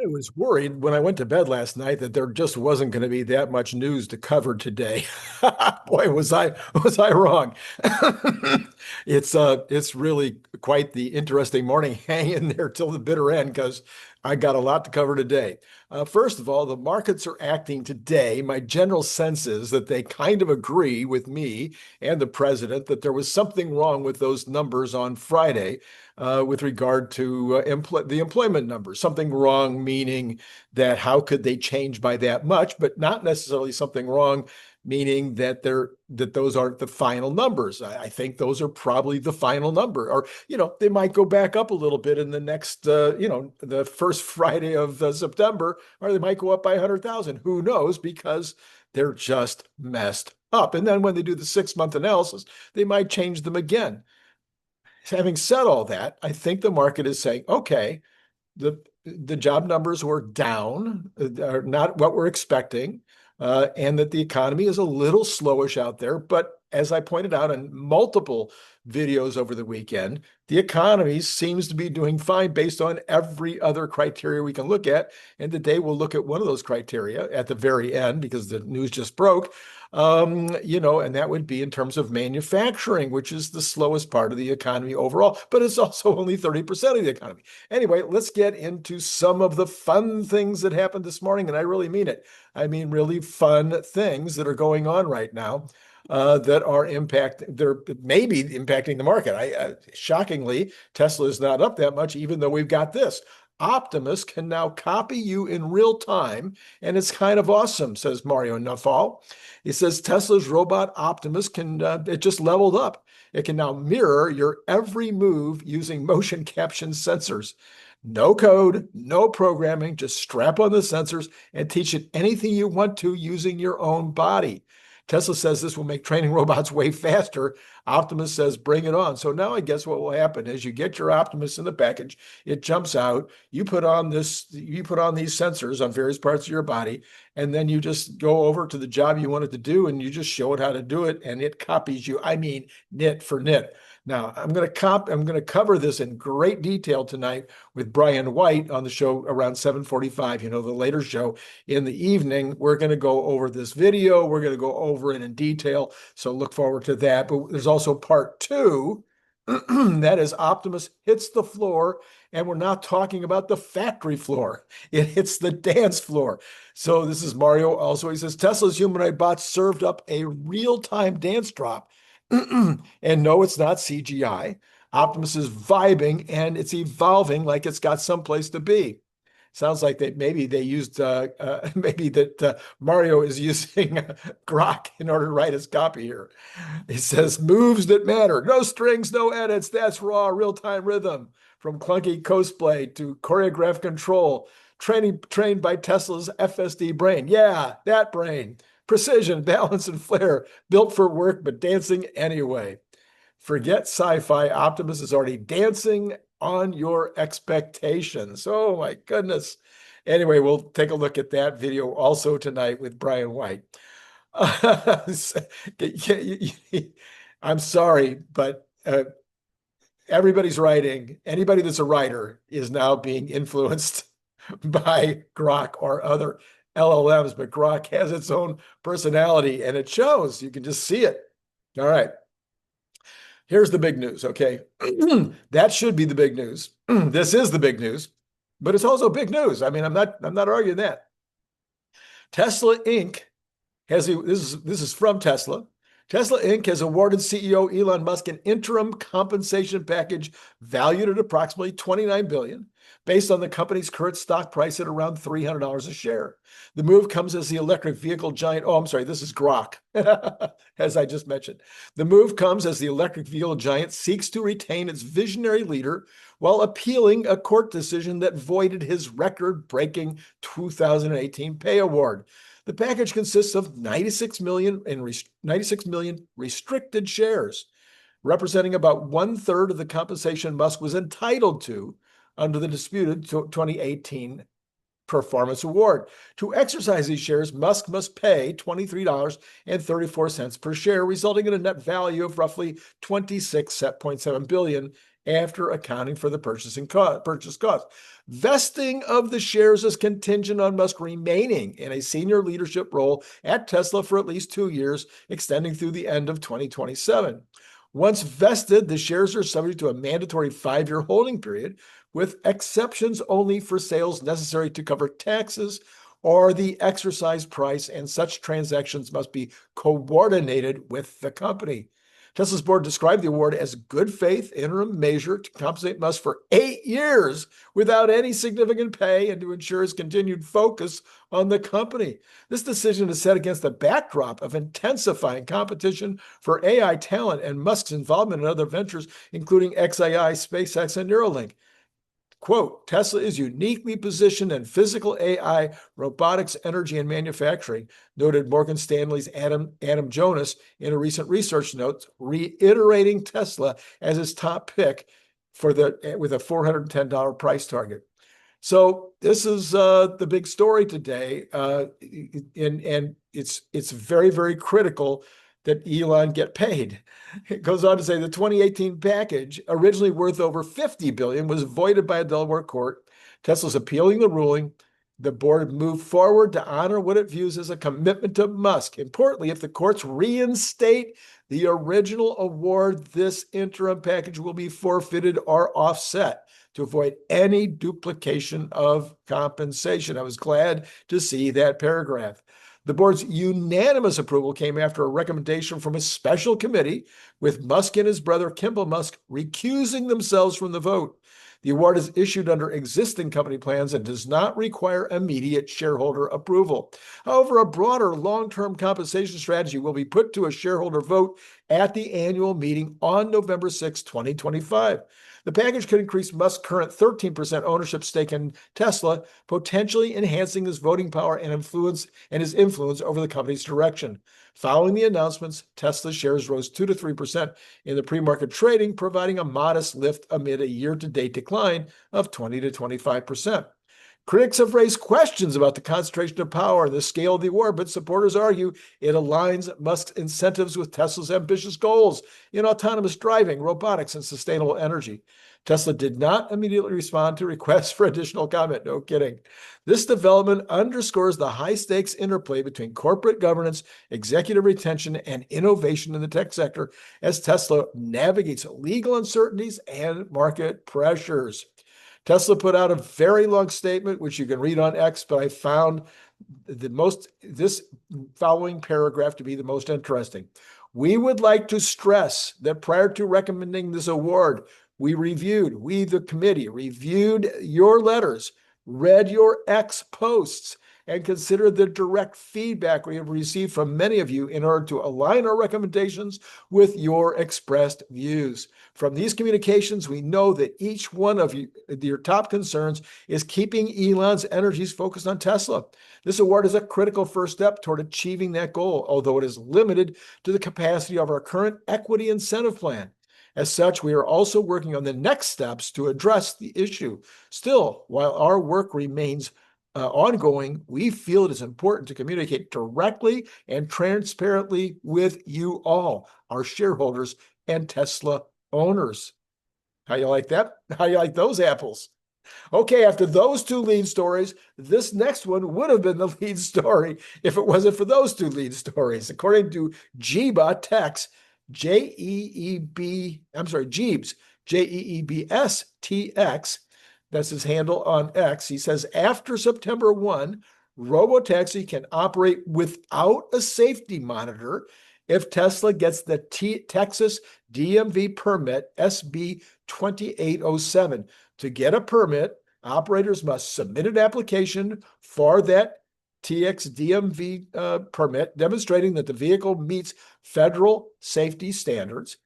I was worried when I went to bed last night that there just wasn't going to be that much news to cover today. Boy, was I wrong. It's really quite the interesting morning. Hang in there till the bitter end because I got a lot to cover today. First of all, the markets are acting today. My general sense is that they kind of agree with me and the president that there was something wrong with those numbers on Friday with regard to the employment numbers. Something wrong, meaning that how could they change by that much, but not necessarily something wrong, meaning that those aren't the final numbers. I think those are probably the final number, or they might go back up a little bit in the next, the first Friday of September, or they might go up by 100,000. Who knows? Because they're just messed up. And then when they do the 6-month analysis, they might change them again. Having said all that, I think the market is saying, okay, the job numbers were down, are not what we're expecting, and that the economy is a little slowish out there. But as I pointed out in multiple videos over the weekend, the economy seems to be doing fine based on every other criteria we can look at. And today we'll look at one of those criteria at the very end because the news just broke. And that would be in terms of manufacturing, which is the slowest part of the economy overall, but it's also only 30% of the economy. Anyway, let's get into some of the fun things that happened this morning, and I really mean it. I mean, really fun things that are going on right now that are they're maybe impacting the market. Shockingly, Tesla is not up that much, even though we've got this. Optimus can now copy you in real time, and it's kind of awesome, says Mario Nafal. He says Tesla's robot Optimus it just leveled up. It can now mirror your every move using motion caption sensors. No code, no programming, just strap on the sensors and teach it anything you want to using your own body. Tesla says this will make training robots way faster. Optimus says, bring it on. So now I guess what will happen is you get your Optimus in the package, it jumps out, you put on these sensors on various parts of your body, and then you just go over to the job you want it to do, and you just show it how to do it, and it copies you. I mean, nit for nit. Now, I'm going to cover this in great detail tonight with Brian White on the show around 7:45, the later show in the evening. We're going to go over this video. We're going to go over it in detail. So look forward to that. But there's also part two. That is Optimus hits the floor, and we're not talking about the factory floor. It hits the dance floor. So this is Mario also. He says Tesla's humanoid bots served up a real-time dance drop. And no, it's not CGI. Optimus is vibing and it's evolving like it's got someplace to be. Sounds like maybe they used Mario is using Grok in order to write his copy here. It says moves that matter, no strings, no edits. That's raw, real-time rhythm from clunky cosplay to choreographed control. Trained by Tesla's FSD brain. Yeah, that brain. Precision, balance, and flair, built for work, but dancing anyway. Forget sci-fi. Optimus is already dancing on your expectations. Oh my goodness. Anyway, we'll take a look at that video also tonight with Brian White. I'm sorry, but everybody's writing. Anybody that's a writer is now being influenced by Grok or other LLMs, but Grok has its own personality and it shows. You can just see it. All right. Here's the big news, okay? That should be the big news. This is the big news, but it's also big news. I mean, I'm not arguing that. Tesla Inc. this is from Tesla. Tesla Inc. has awarded CEO Elon Musk an interim compensation package valued at approximately $29 billion, based on the company's current stock price at around $300 a share. The move comes as the electric vehicle giant, this is Grok, as I just mentioned. The move comes as the electric vehicle giant seeks to retain its visionary leader while appealing a court decision that voided his record-breaking 2018 pay award. The package consists of 96 million restricted shares, representing about 1/3 of the compensation Musk was entitled to under the disputed 2018 performance award. To exercise these shares, Musk must pay $23.34 per share, resulting in a net value of roughly $26.7 billion after accounting for the purchase cost. Vesting of the shares is contingent on Musk remaining in a senior leadership role at Tesla for at least 2 years, extending through the end of 2027. Once vested, the shares are subject to a mandatory 5-year holding period, with exceptions only for sales necessary to cover taxes or the exercise price, and such transactions must be coordinated with the company. Tesla's board described the award as good faith interim measure to compensate Musk for 8 years without any significant pay and to ensure his continued focus on the company. This decision is set against the backdrop of intensifying competition for AI talent and Musk's involvement in other ventures, including xAI, SpaceX, and Neuralink. Quote, Tesla is uniquely positioned in physical AI, robotics, energy, and manufacturing, noted Morgan Stanley's Adam Jonas in a recent research note, reiterating Tesla as his top pick with a $410 price target. So this is the big story today, and it's very, very critical that Elon get paid. It goes on to say the 2018 package, originally worth over $50 billion, was voided by a Delaware court. Tesla's appealing the ruling. The board moved forward to honor what it views as a commitment to Musk. Importantly, if the courts reinstate the original award, this interim package will be forfeited or offset to avoid any duplication of compensation. I was glad to see that paragraph. The board's unanimous approval came after a recommendation from a special committee, with Musk and his brother Kimball Musk recusing themselves from the vote. The award is issued under existing company plans and does not require immediate shareholder approval. However, a broader long-term compensation strategy will be put to a shareholder vote at the annual meeting on November 6, 2025. The package could increase Musk's current 13% ownership stake in Tesla, potentially enhancing his voting power and his influence over the company's direction. Following the announcements, Tesla shares rose 2 to 3% in the pre-market trading, providing a modest lift amid a year-to-date decline of 20 to 25%. Critics have raised questions about the concentration of power and the scale of the award, but supporters argue it aligns Musk's incentives with Tesla's ambitious goals in autonomous driving, robotics, and sustainable energy. Tesla did not immediately respond to requests for additional comment. No kidding. This development underscores the high-stakes interplay between corporate governance, executive retention, and innovation in the tech sector as Tesla navigates legal uncertainties and market pressures. Tesla put out a very long statement, which you can read on X, but I found this following paragraph to be the most interesting. We would like to stress that prior to recommending this award, we, the committee, reviewed your letters, read your X posts, and considered the direct feedback we have received from many of you in order to align our recommendations with your expressed views. From these communications, we know that each one of your top concerns is keeping Elon's energies focused on Tesla. This award is a critical first step toward achieving that goal, although it is limited to the capacity of our current equity incentive plan. As such, we are also working on the next steps to address the issue. Still, while our work remains ongoing, we feel it is important to communicate directly and transparently with you all, our shareholders and Tesla owners. How you like that? How you like those apples? Okay, after those two lead stories, this next one would have been the lead story if it wasn't for those two lead stories. According to Jeebs, Jeebs, that's his handle on X. He says, after September 1, Robotaxi can operate without a safety monitor if Tesla gets the Texas DMV permit SB 2807. To get a permit, operators must submit an application for that TXDMV permit, demonstrating that the vehicle meets federal safety standards,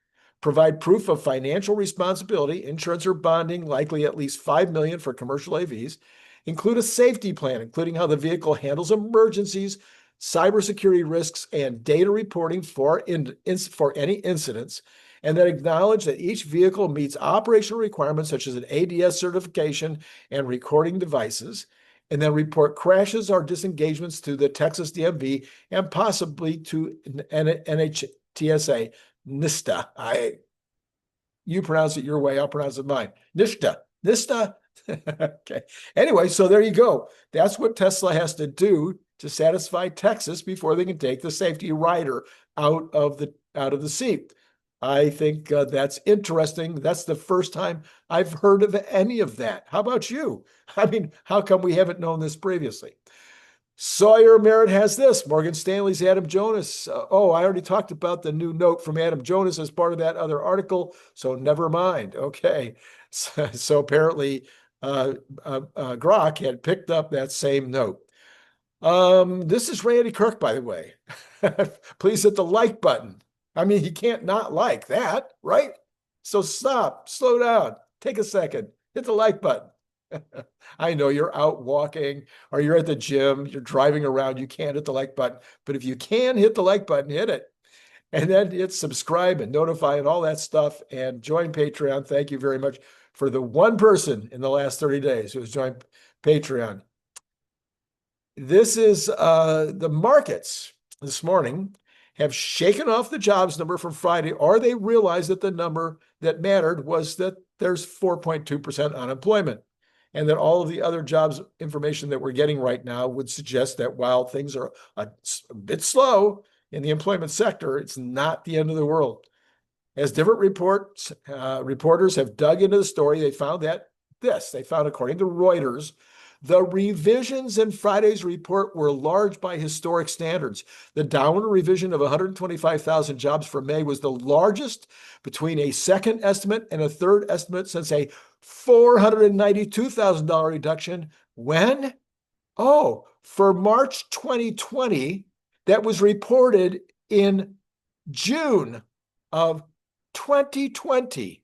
provide proof of financial responsibility, insurance or bonding, likely at least $5 million for commercial AVs, include a safety plan, including how the vehicle handles emergencies, cybersecurity risks, and data reporting for any incidents, and then acknowledge that each vehicle meets operational requirements such as an ADS certification and recording devices, and then report crashes or disengagements to the Texas DMV and possibly to NHTSA, NISTA. You pronounce it your way, I'll pronounce it mine. Nishta. Nista. Okay. Anyway, so there you go. That's what Tesla has to do to satisfy Texas before they can take the safety rider out of the seat. I think that's interesting. That's the first time I've heard of any of that. How about you? I mean, how come we haven't known this previously? Sawyer Merritt has this. Morgan Stanley's Adam Jonas. Oh, I already talked about the new note from Adam Jonas as part of that other article, so never mind. Okay. So apparently Grok had picked up that same note. This is Randy Kirk, by the way. Please hit the like button. I mean, you can't not like that, right? So stop, slow down, take a second, hit the like button. I know you're out walking or you're at the gym, you're driving around, you can't hit the like button. But if you can hit the like button, hit it. And then hit subscribe and notify and all that stuff and join Patreon. Thank you very much for the one person in the last 30 days who has joined Patreon. This is the markets this morning have shaken off the jobs number from Friday, or they realized that the number that mattered was that there's 4.2% unemployment, and that all of the other jobs information that we're getting right now would suggest that while things are a bit slow in the employment sector, it's not the end of the world. As different reporters have dug into the story, they found according to Reuters, the revisions in Friday's report were large by historic standards. The downward revision of 125,000 jobs for May was the largest between a second estimate and a third estimate since a $492,000 reduction when? Oh, for March 2020, that was reported in June of 2020.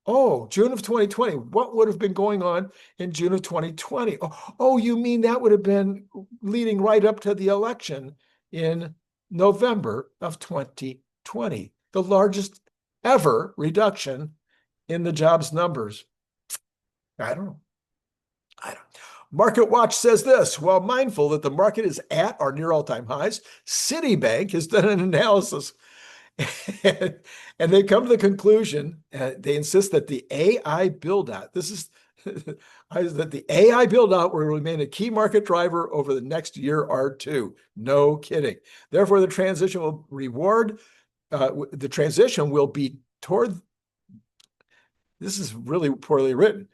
Oh, June of 2020. What would have been going on in June of 2020? Oh, you mean that would have been leading right up to the election in November of 2020, the largest ever reduction in the jobs numbers. I don't know. Market Watch says this. While mindful that the market is at or near all-time highs, Citibank has done an analysis and they come to the conclusion, they insist that the AI build-out, that the AI build-out will remain a key market driver over the next year or two. No kidding. Therefore, the transition will be toward, this is really poorly written.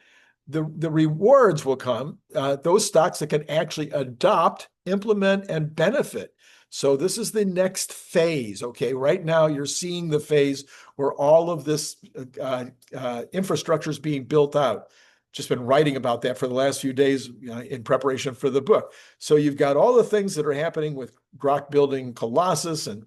The rewards will come, those stocks that can actually adopt, implement, and benefit. So this is the next phase, okay? Right now, you're seeing the phase where all of this infrastructure is being built out. Just been writing about that for the last few days in preparation for the book. So you've got all the things that are happening with Grok building Colossus and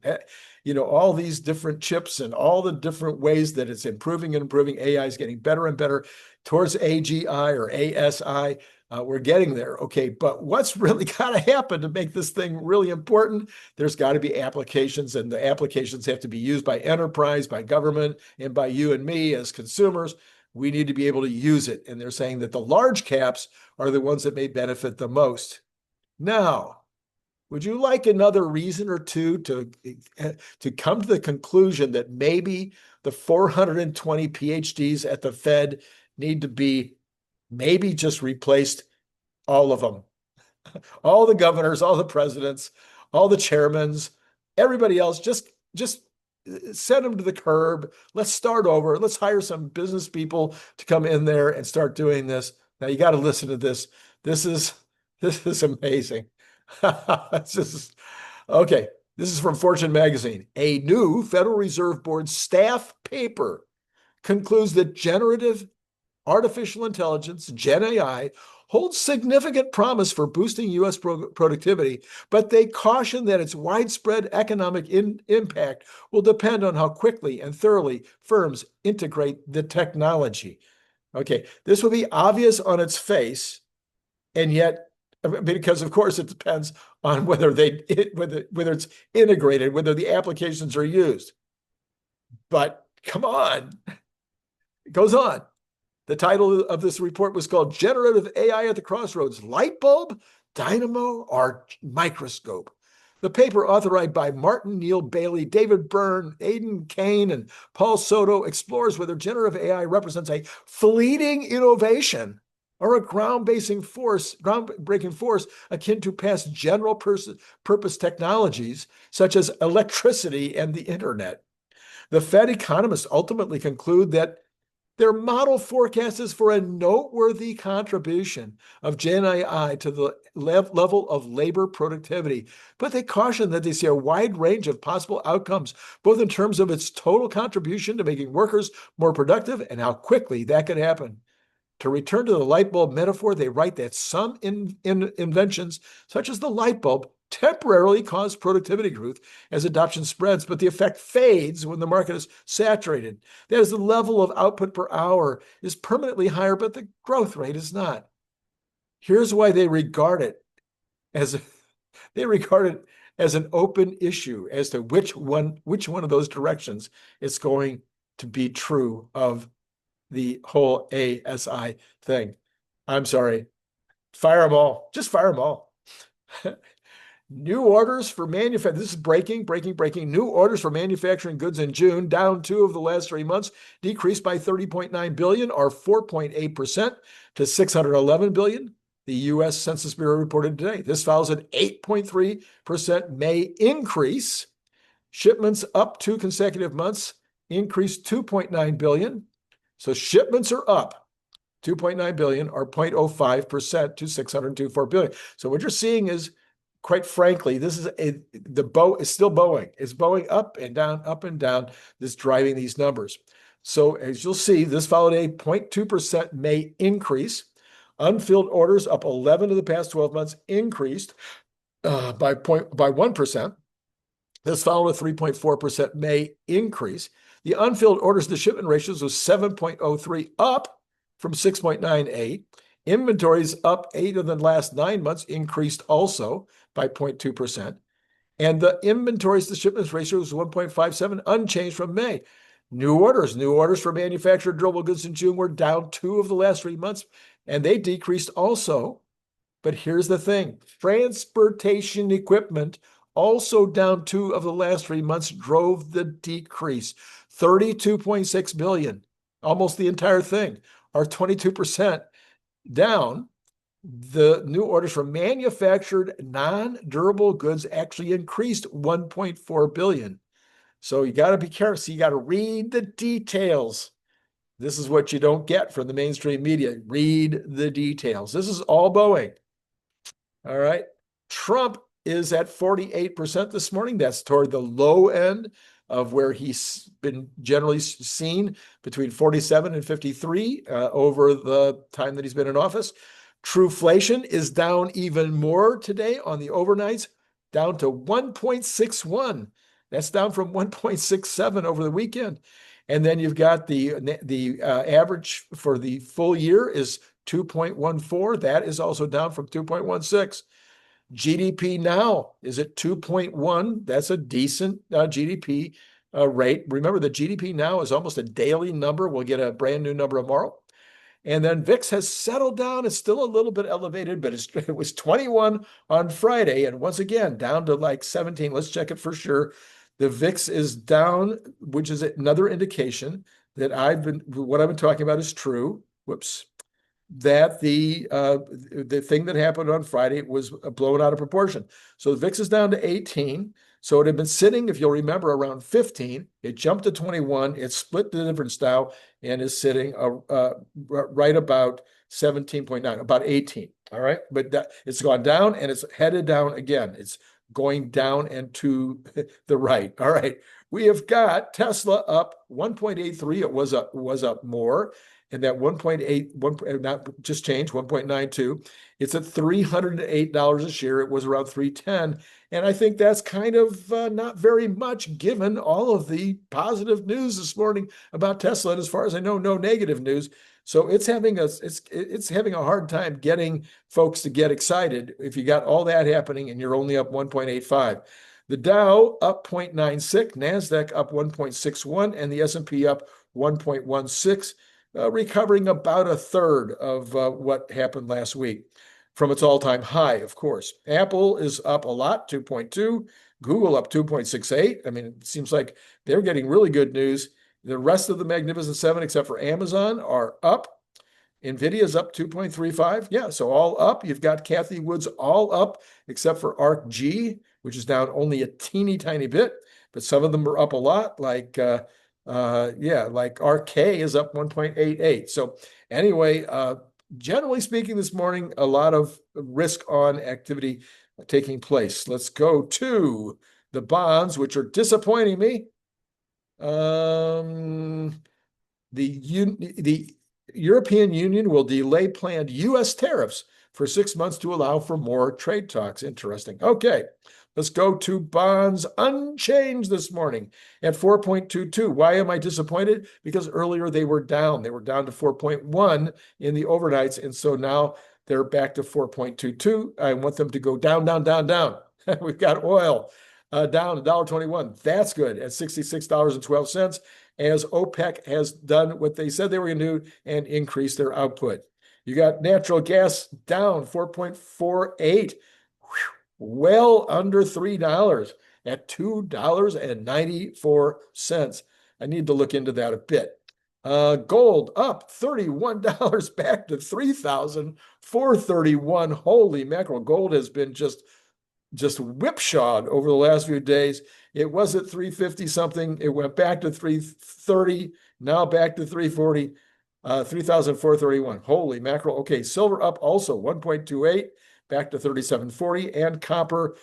all these different chips and all the different ways that it's improving and improving. AI is getting better and better towards AGI or ASI. We're getting there, okay? But what's really got to happen to make this thing really important? There's got to be applications, and the applications have to be used by enterprise, by government, and by you and me as consumers. We need to be able to use it. And they're saying that the large caps are the ones that may benefit the most. Now, would you like another reason or two to come to the conclusion that maybe the 420 PhDs at the Fed need to be maybe just replaced, all of them, all the governors, all the presidents, all the chairmans, everybody else, just send them to the curb. Let's start over. Let's hire some business people to come in there and start doing this. Now you got to listen to this. This is amazing. Okay. This is from Fortune magazine. A new Federal Reserve Board staff paper concludes that generative artificial intelligence, Gen AI, holds significant promise for boosting U.S. productivity, but they caution that its widespread economic impact will depend on how quickly and thoroughly firms integrate the technology. Okay, this will be obvious on its face, and yet, because of course it depends on whether it's integrated, whether the applications are used. But come on, it goes on. The title of this report was called Generative AI at the Crossroads, Light Bulb, Dynamo, or Microscope? The paper, authored by Martin Neal Bailey, David Byrne, Aidan Kane, and Paul Soto, explores whether generative AI represents a fleeting innovation or a groundbreaking force akin to past general purpose technologies such as electricity and the internet. The Fed economists ultimately conclude that their model forecast is for a noteworthy contribution of Gen AI to the level of labor productivity, but they caution that they see a wide range of possible outcomes, both in terms of its total contribution to making workers more productive and how quickly that could happen. To return to the light bulb metaphor, they write that some inventions, such as the light bulb, temporarily cause productivity growth as adoption spreads, but the effect fades when the market is saturated. That is, the level of output per hour is permanently higher, but the growth rate is not. Here's why they regard it as an open issue as to which one of those directions is going to be true of the whole ASI thing. I'm sorry. Fire them all. Just fire them all. New orders for manufacturing. This is breaking. New orders for manufacturing goods in June, down 2 of the last 3 months, decreased by 30.9 billion or 4.8% to 611 billion. The U.S. Census Bureau reported today. This follows an 8.3% May increase. Shipments up 2 consecutive months, increased 2.9 billion. So shipments are up 2.9 billion or 0.05% to 624 billion. So what you're seeing is, quite frankly, the bow is still bowing. It's bowing up and down, this driving these numbers. So as you'll see, this followed a 0.2% May increase. Unfilled orders up 11 of the past 12 months, increased by 1%. This followed a 3.4% May increase. The unfilled orders to shipment ratios was 7.03, up from 6.98. Inventories up 8 of the last 9 months, increased also by 0.2%. And the inventories to shipments ratio was 1.57, unchanged from May. New orders for manufactured durable goods in June were down 2 of the last 3 months, and they decreased also. But here's the thing. Transportation equipment, also down 2 of the last 3 months, drove the decrease. 32.6 billion, almost the entire thing, or 22% down. The new orders for manufactured non-durable goods actually increased 1.4 billion. So you got to be careful. So you got to read the details. This is what you don't get from the mainstream media. Read the details. This is all Boeing. All right. Trump is at 48% this morning. That's toward the low end of where he's been generally seen, between 47 and 53 over the time that he's been in office. Trueflation is down even more today on the overnights, down to 1.61. That's down from 1.67 over the weekend. And then you've got the average for the full year is 2.14. That is also down from 2.16. GDP now is at 2.1. That's a decent GDP rate. Remember, the GDP now is almost a daily number. We'll get a brand new number tomorrow. And then VIX has settled down. It's still a little bit elevated, but it was 21 on Friday. And once again, down to like 17. Let's check it for sure. The VIX is down, which is another indication that what I've been talking about is true. Whoops. That the thing that happened on Friday was blown out of proportion. So the VIX is down to 18. So it had been sitting, if you'll remember, around 15. It jumped to 21. It split the difference now and is sitting right about 17.9, about 18. All right. But it's gone down and it's headed down again. It's going down and to the right. All right. We have got Tesla up 1.83. It was up more. And that 1.8, not just changed, 1.92. It's at $308 a share. It was around 310. And I think that's kind of not very much given all of the positive news this morning about Tesla. And as far as I know, no negative news. So it's having a hard time getting folks to get excited if you got all that happening and you're only up 1.85. The Dow up 0.96, NASDAQ up 1.61, and the S&P up 1.16. Recovering about a third of what happened last week. from its all-time high, of course. Apple is up a lot, 2.2. Google up 2.68. I mean, it seems like they're getting really good news. The rest of the Magnificent Seven, except for Amazon, are up. NVIDIA's up 2.35. Yeah, so all up. You've got Cathie Wood's all up, except for 𝐼𝐸, which is down only a teeny tiny bit, but some of them are up a lot, like like RK is up 1.88. So anyway, generally speaking, this morning, a lot of risk on activity taking place. Let's go to the bonds, which are disappointing me. The European Union will delay planned U.S. tariffs for 6 months to allow for more trade talks. Interesting. Okay, let's go to bonds unchanged this morning at 4.22. Why am I disappointed? Because earlier they were down. They were down to 4.1 in the overnights, and so now they're back to 4.22. I want them to go down, down, down, down. We've got oil down $1.21. That's good at $66.12, as OPEC has done what they said they were going to do and increase their output. You got natural gas down 4.48, well under $3 at $2.94. I need to look into that a bit. Gold up $31 back to 3,431. Holy mackerel. Gold has been just whipshawed over the last few days. It was at 350 something. It went back to 330, now back to 340, 3,431. Holy mackerel. Okay, silver up also 1.28, back to 37.40, and copper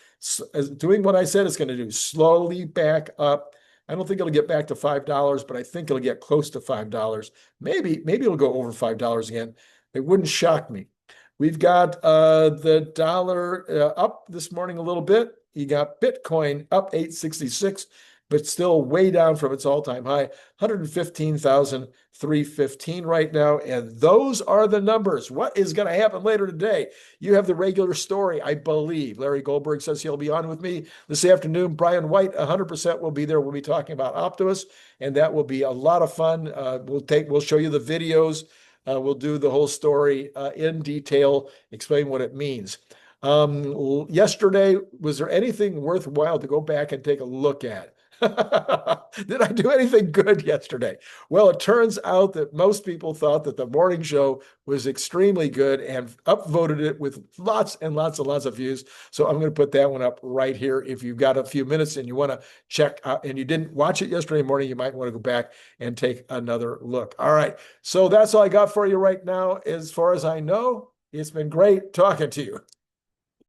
is doing what I said it's going to do, slowly back up. I don't think it'll get back to $5, but I think it'll get close to $5. Maybe it'll go over $5 again. It wouldn't shock me. We've got the dollar up this morning a little bit. You got Bitcoin up 866, but still way down from its all-time high, 115,315 right now. And those are the numbers. What is going to happen later today? You have the regular story, I believe. Larry Goldberg says he'll be on with me this afternoon. Brian White, 100% will be there. We'll be talking about Optimus, and that will be a lot of fun. We'll show you the videos. We'll do the whole story in detail, explain what it means. Yesterday, was there anything worthwhile to go back and take a look at? Did I do anything good yesterday? Well, it turns out that most people thought that the morning show was extremely good and upvoted it with lots and lots and lots of views. So I'm going to put that one up right here. If you've got a few minutes and you want to check out and you didn't watch it yesterday morning, you might want to go back and take another look. All right. So that's all I got for you right now. As far as I know, it's been great talking to you.